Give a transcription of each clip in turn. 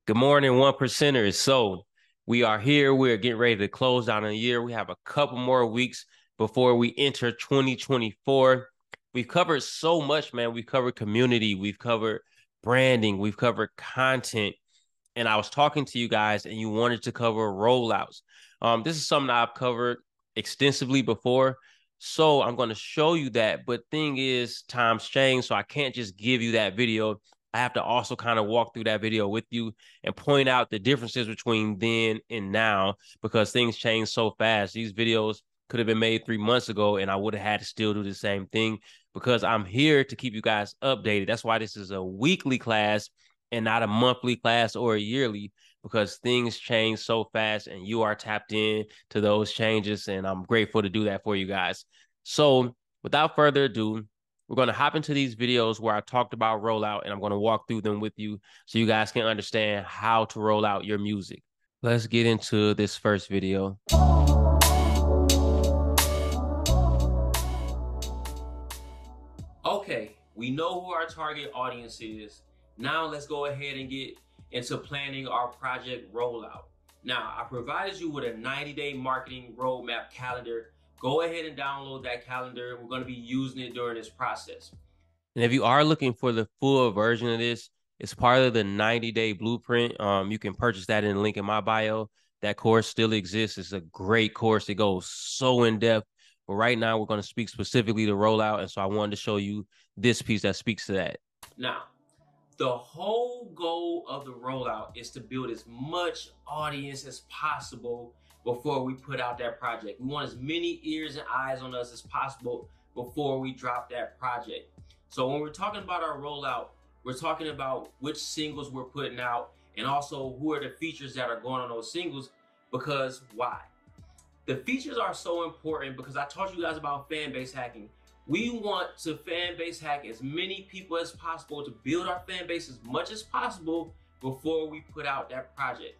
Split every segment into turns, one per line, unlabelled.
Good morning, one percenters. So we are here. We're getting ready to close down a year. We have a couple more weeks before we enter 2024. We've covered so much, man. We've covered community, we've covered branding, we've covered content. And I was talking to you guys, and you wanted to cover rollouts. This is something I've covered extensively before. So I'm going to show you that. But thing is, times change, so I can't just give you that video. I have to also kind of walk through that video with you and point out the differences between then and now because things change so fast. These videos could have been made 3 months ago, and I would have had to still do the same thing because I'm here to keep you guys updated. That's why this is a weekly class and not a monthly class or a yearly, because things change so fast and you are tapped in to those changes. And I'm grateful to do that for you guys. So without further ado, we're going to hop into these videos where I talked about rollout, and I'm going to walk through them with you so you guys can understand how to roll out your music. Let's get into this first video. Okay, we know who our target audience is. Now let's go ahead and get into planning our project rollout. Now, I provided you with a 90-day marketing roadmap calendar. Go ahead and download that calendar. We're going to be using it during this process. And if you are looking for the full version of this, it's part of the 90-day blueprint. You can purchase that in the link in my bio. That course still exists. It's a great course. It goes so in depth. But right now, we're going to speak specifically to rollout. And so I wanted to show you this piece that speaks to that. Now, the whole goal of the rollout is to build as much audience as possible before we put out that project. We want as many ears and eyes on us as possible before we drop that project. So when we're talking about our rollout, we're talking about which singles we're putting out and also who are the features that are going on those singles. Because why? The features are so important because I taught you guys about fan base hacking. We want to fan base hack as many people as possible to build our fan base as much as possible before we put out that project.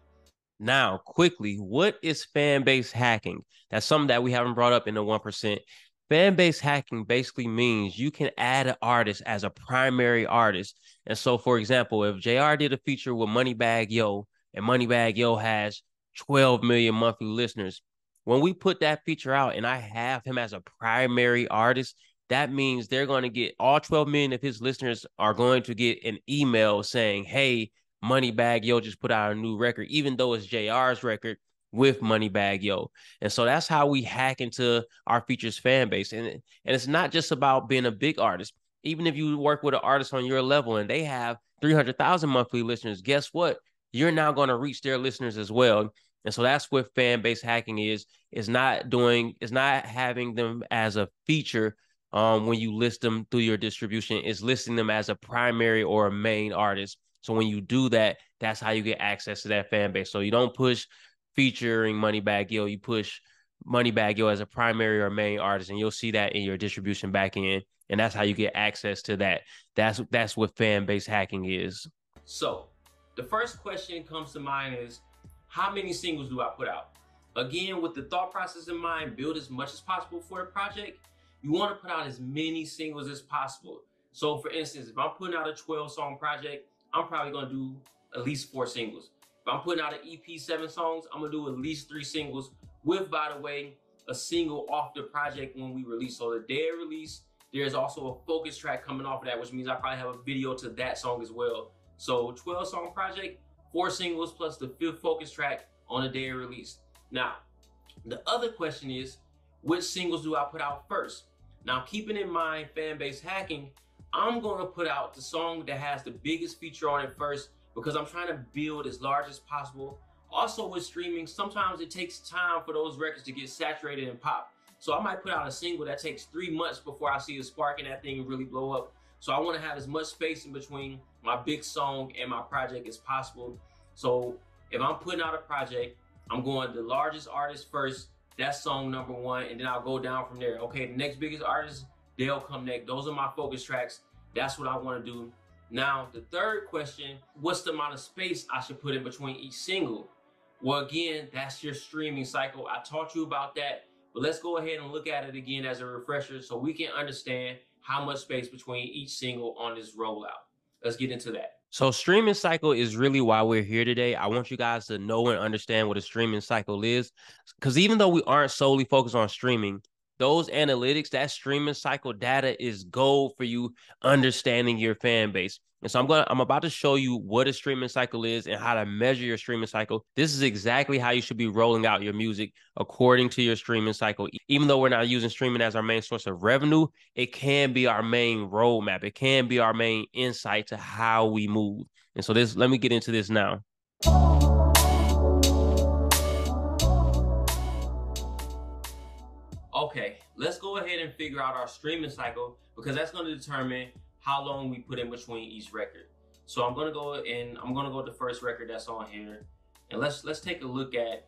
Now, quickly, what is fan base hacking? That's something that we haven't brought up in the 1%. Fan base hacking basically means you can add an artist as a primary artist. And so, for example, if JR did a feature with Moneybagg Yo, and Moneybagg Yo has 12 million monthly listeners, when we put that feature out and I have him as a primary artist, that means they're going to get all 12 million of his listeners are going to get an email saying, hey, Moneybagg Yo just put out a new record, even though it's JR's record with Moneybagg Yo. And so that's how we hack into our features fan base. And it's not just about being a big artist. Even if you work with an artist on your level and they have 300,000 monthly listeners, guess what? You're now going to reach their listeners as well. And so that's what fan base hacking is not having them as a feature when you list them through your distribution, is listing them as a primary or a main artist. So when you do that, that's how you get access to that fan base. So you don't push featuring Moneybagg Yo, you push Moneybagg Yo as a primary or main artist, and you'll see that in your distribution backend. And that's how you get access to that. That's what fan base hacking is. So the first question comes to mind is, how many singles do I put out? Again, with the thought process in mind, build as much as possible for the project. You want to put out as many singles as possible. So for instance, if I'm putting out a 12-song project, I'm probably going to do at least 4 singles. If I'm putting out an EP 7 songs, I'm going to do at least 3 singles with, by the way, a single off the project when we release. So the day of release, there's also a focus track coming off of that, which means I probably have a video to that song as well. So 12-song project, 4 singles plus the 5th focus track on the day of release. Now, the other question is, which singles do I put out first? Now, keeping in mind fan base hacking, I'm going to put out the song that has the biggest feature on it first because I'm trying to build as large as possible. Also with streaming, sometimes it takes time for those records to get saturated and pop. So I might put out a single that takes 3 months before I see a spark and that thing really blow up. So I want to have as much space in between my big song and my project as possible. So if I'm putting out a project, I'm going the largest artist first. That's song number 1, and then I'll go down from there. Okay, the next biggest artist, they'll come next. Those are my focus tracks. That's what I want to do. Now, the third question, what's the amount of space I should put in between each single? Well, again, that's your streaming cycle. I taught you about that, but let's go ahead and look at it again as a refresher so we can understand how much space between each single on this rollout. Let's get into that.
So streaming cycle is really why we're here today. I want you guys to know and understand what a streaming cycle is. Because even though we aren't solely focused on streaming, those analytics, that streaming cycle data is gold for you understanding your fan base. And so I'm about to show you what a streaming cycle is and how to measure your streaming cycle. This is exactly how you should be rolling out your music according to your streaming cycle. Even though we're not using streaming as our main source of revenue, it can be our main roadmap. It can be our main insight to how we move. And so let me get into this now.
Okay, let's go ahead and figure out our streaming cycle because that's going to determine how long we put in between each record. So I'm going to go with the first record that's on here, and let's take a look at,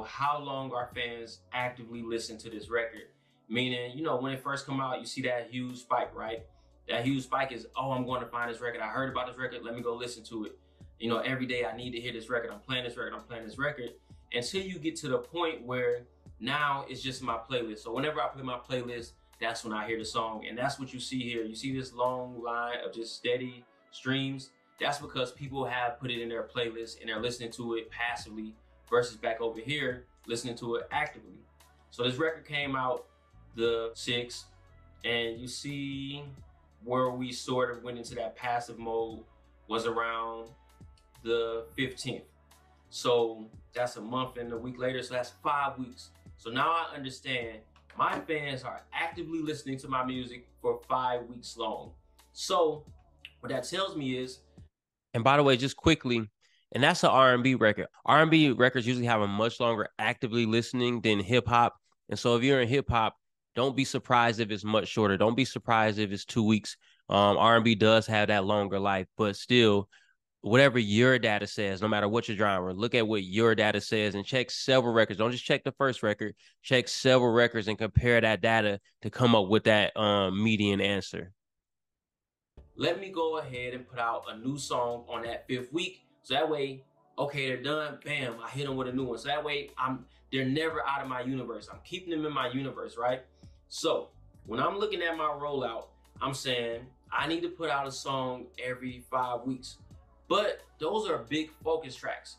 how long our fans actively listen to this record. Meaning, when it first come out, you see that huge spike, right? That huge spike is, oh, I'm going to find this record. I heard about this record. Let me go listen to it. Every day I need to hear this record. I'm playing this record. I'm playing this record until you get to the point where now it's just my playlist. So whenever I play my playlist, that's when I hear the song. And that's what you see here. You see this long line of just steady streams. That's because people have put it in their playlist and they're listening to it passively versus back over here, listening to it actively. So this record came out the 6th, and you see where we sort of went into that passive mode was around the 15th. So that's a month and a week later, so that's 5 weeks. So now I understand my fans are actively listening to my music for 5 weeks long. So what that tells me is,
and by the way, just quickly, and that's an R&B record. R&B records usually have a much longer actively listening than hip hop. And so if you're in hip hop, don't be surprised if it's much shorter. Don't be surprised if it's 2 weeks. R&B does have that longer life, but still, whatever your data says, no matter what your genre, look at what your data says and check several records. Don't just check the first record, check several records and compare that data to come up with that median answer.
let me go ahead and put out a new song on that 5th week. So that way, okay, they're done, bam, I hit them with a new one. So that way they're never out of my universe. I'm keeping them in my universe, right? So when I'm looking at my rollout, I'm saying I need to put out a song every 5 weeks. But those are big focus tracks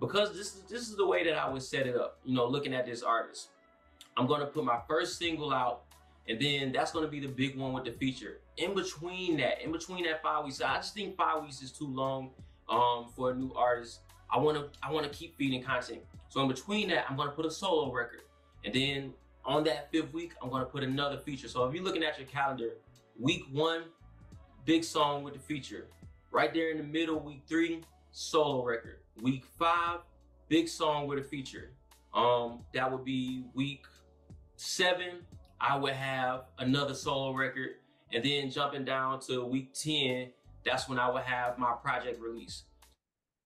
because this is the way that I would set it up. Looking at this artist, I'm gonna put my first single out, and then that's gonna be the big one with the feature. In between that 5 weeks, I just think 5 weeks is too long for a new artist. I wanna keep feeding content. So in between that, I'm gonna put a solo record, and then on that 5th week, I'm gonna put another feature. So if you're looking at your calendar, week 1, big song with the feature. Right there in the middle, week 3, solo record. Week 5, big song with a feature. That would be week 7, I would have another solo record. And then jumping down to week 10, that's when I would have my project release.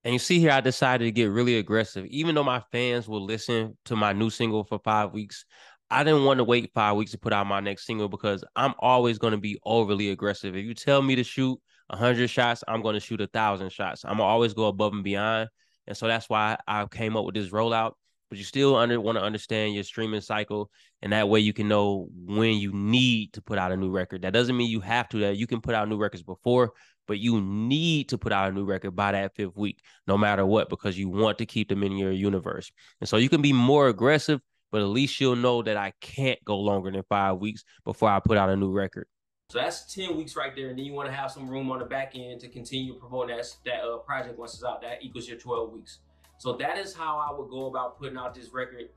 And you see here, I decided to get really aggressive. Even though my fans will listen to my new single for 5 weeks, I didn't want to wait 5 weeks to put out my next single because I'm always going to be overly aggressive. If you tell me to shoot 100 shots, I'm going to shoot 1,000 shots. I'm going to always go above and beyond. And so that's why I came up with this rollout. But you still want to understand your streaming cycle. And that way you can know when you need to put out a new record. That doesn't mean you have to. That you can put out new records before, but you need to put out a new record by that 5th week, no matter what, because you want to keep them in your universe. And so you can be more aggressive, but at least you'll know that I can't go longer than 5 weeks before I put out a new record.
So that's 10 weeks right there. And then you want to have some room on the back end to continue promoting that project once it's out. That equals your 12 weeks. So that is how I would go about putting out this record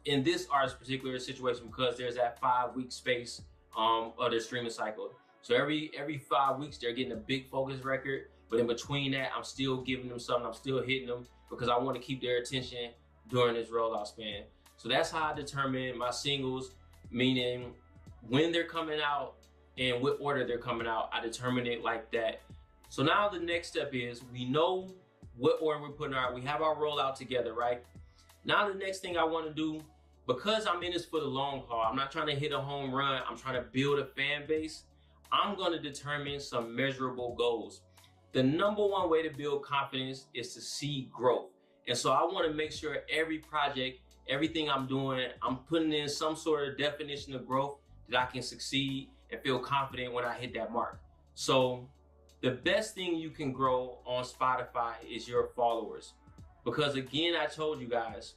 in this artist's particular situation, because there's that 5 week space of their streaming cycle. So every 5 weeks, they're getting a big focus record. But in between that, I'm still giving them something. I'm still hitting them because I want to keep their attention during this rollout span. So that's how I determine my singles, meaning when they're coming out and what order they're coming out. I determine it like that. So now the next step is we know what order we're putting out. We have our rollout together, right? Now the next thing I want to do, because I'm in this for the long haul, I'm not trying to hit a home run. I'm trying to build a fan base. I'm going to determine some measurable goals. The number one way to build confidence is to see growth. And so I want to make sure every project, everything I'm doing, I'm putting in some sort of definition of growth that I can succeed and feel confident when I hit that mark. So The best thing you can grow on Spotify is your followers. Because again, I told you guys,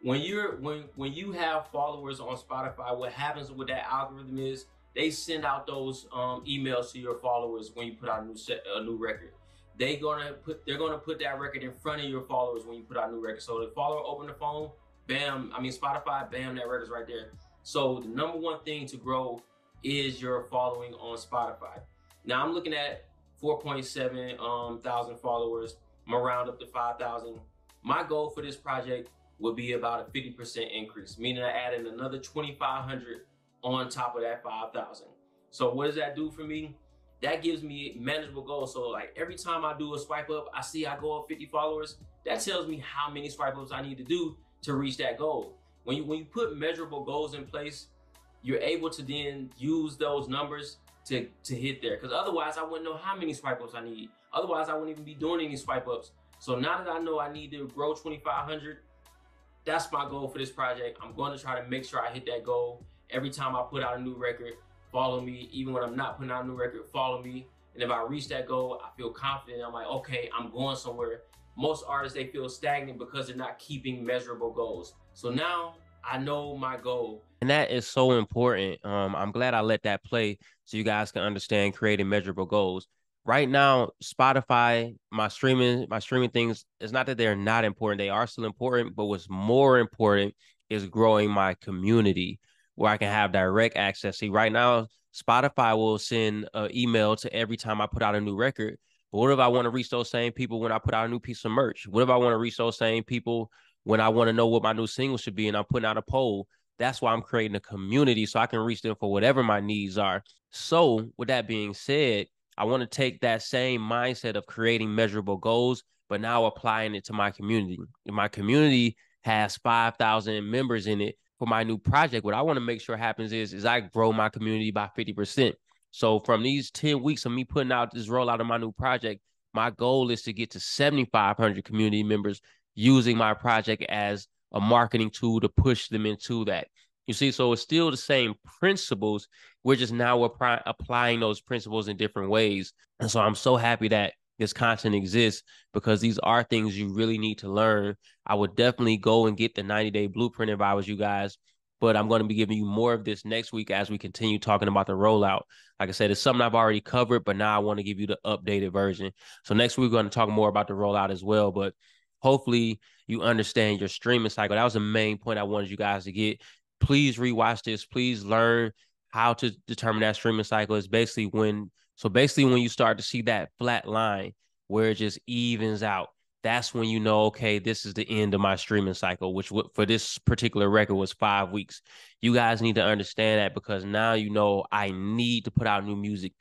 when you have followers on Spotify, what happens with that algorithm is they send out those emails to your followers when you put out a new record. They're gonna put that record in front of your followers when you put out a new record. So the follower open the phone, bam, Spotify, bam, that record's right there. So the number one thing to grow is your following on Spotify. Now I'm looking at 4.7 thousand followers. I'm gonna round up to 5,000. My goal for this project would be about a 50% increase, meaning I added another 2,500 on top of that 5,000. So what does that do for me? That gives me manageable goals. So like every time I do a swipe up, I go up 50 followers. That tells me how many swipe ups I need to do to reach that goal. When you put measurable goals in place, you're able to then use those numbers to hit there. Because otherwise I wouldn't know how many swipe ups I need. Otherwise I wouldn't even be doing any swipe ups. So now that I know I need to grow 2,500, that's my goal for this project. I'm going to try to make sure I hit that goal. Every time I put out a new record, follow me. Even when I'm not putting out a new record, follow me. And if I reach that goal, I feel confident. I'm like, okay, I'm going somewhere. Most artists, they feel stagnant because they're not keeping measurable goals. So now I know my goal.
And that is so important. I'm glad I let that play so you guys can understand creating measurable goals. Right now, Spotify, my streaming things, it's not that they're not important. They are still important, but what's more important is growing my community where I can have direct access. See, right now, Spotify will send an email to every time I put out a new record. But what if I want to reach those same people when I put out a new piece of merch? What if I want to reach those same people when I want to know what my new single should be and I'm putting out a poll? That's why I'm creating a community so I can reach them for whatever my needs are. So with that being said, I want to take that same mindset of creating measurable goals, but now applying it to my community. And my community has 5,000 members in it for my new project. What I want to make sure happens is I grow my community by 50%. So from these 10 weeks of me putting out this rollout of my new project, my goal is to get to 7,500 community members using my project as a marketing tool to push them into that. You see, so it's still the same principles. We're just now applying those principles in different ways. And so I'm so happy that this content exists because these are things you really need to learn. I would definitely go and get the 90-day blueprint if I was you guys, but I'm going to be giving you more of this next week as we continue talking about the rollout. Like I said, it's something I've already covered, but now I want to give you the updated version. So next week, we're going to talk more about the rollout as well, but hopefully you understand your streaming cycle. That was the main point I wanted you guys to get. Please rewatch this. Please learn how to determine that streaming cycle. It's basically when you start to see that flat line where it just evens out, that's when you know, okay, this is the end of my streaming cycle, which for this particular record was 5 weeks. You guys need to understand that because now you know I need to put out new music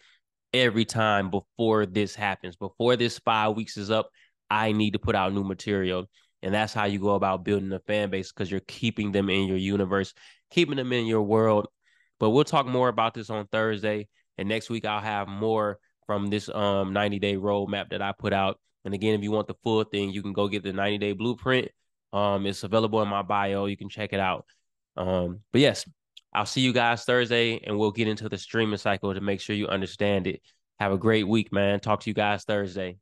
every time before this happens. Before this 5 weeks is up, I need to put out new material. And that's how you go about building a fan base because you're keeping them in your universe, keeping them in your world. But we'll talk more about this on Thursday. And next week, I'll have more from this 90-day roadmap that I put out. And again, if you want the full thing, you can go get the 90-day blueprint. It's available in my bio. You can check it out. But yes, I'll see you guys Thursday, and we'll get into the streaming cycle to make sure you understand it. Have a great week, man. Talk to you guys Thursday.